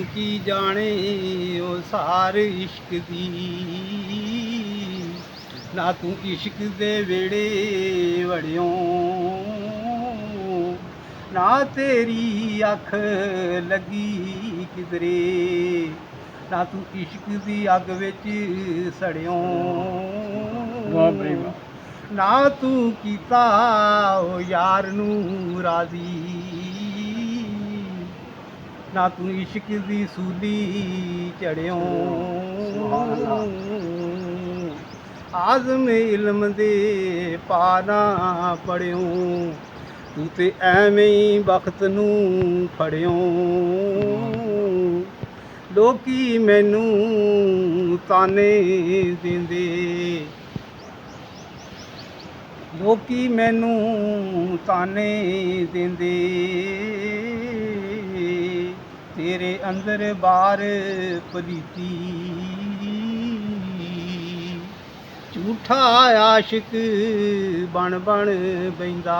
ਤੂੰ ਕੀ ਜਾਣੇ ਉਹ ਸਾਰ ਇਸ਼ਕ ਦੀ, ਨਾ ਤੂੰ ਇਸ਼ਕ ਦੇ ਵੇੜੇ ਵੜਿਓ, ਨਾ ਤੇਰੀ ਅੱਖ ਲੱਗੀ ਕਿਧਰੇ, ਨਾ ਤੂੰ ਇਸ਼ਕ ਦੀ ਅੱਗ ਵਿੱਚ ਸੜਿਓ, ਵਾਹ ਬਈ ਵਾਹ। ਨਾ ਤੂੰ ਕੀਤਾ ਉਹ ਯਾਰ ਨੂੰ ਰਾਜ਼ੀ, ਨਾ ਤੂੰ ਇਸ਼ਕ ਦੀ ਸੂਲੀ ਚੜਿਓ। ਆਜ਼ਮ ਇਲਮ ਦੇ ਪਾਣਾ ਪੜਿਓ, ਤੂੰ ਤੇ ਐਵੇਂ ਹੀ ਵਕਤ ਨੂੰ ਫੜਿਓ। ਲੋਕੀ ਮੈਨੂੰ ਤਾਨੇ ਦਿੰਦੇ, ਲੋਕੀ ਮੈਨੂੰ ਤਾਨੇ ਦਿੰਦੇ, ਤੇਰੇ ਅੰਦਰ ਬਾਹਰ ਪਲੀਤੀ, ਝੂਠਾ ਆਸ਼ਿਕ ਬਣ ਬੈਂਦਾ,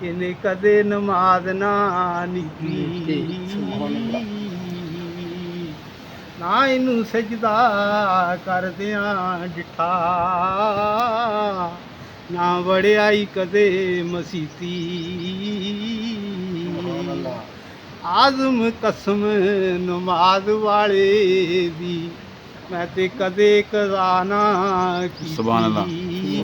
ਇਹਨੇ ਕਦੇ ਨਮਾਜ਼ ਨਾ ਨੀਤੀ, ਨਾ ਇਹਨੂੰ ਸਜਦਾ ਕਰਦਿਆਂ ਡਿਠਾ, ਨਾ ਵੜਿਆਈ ਕਦੇ ਮਸੀਤੀ। ਆਜ਼ਮ ਕਸਮ ਨਮਾਜ਼ ਵਾਲੇ ਦੀ, ਮੈਂ ਤੇ ਕਦੇ ਕਜ਼ਾ ਨਾ ਕੀਤੀ। ਸੁਭਾਨ ਅੱਲਾਹ।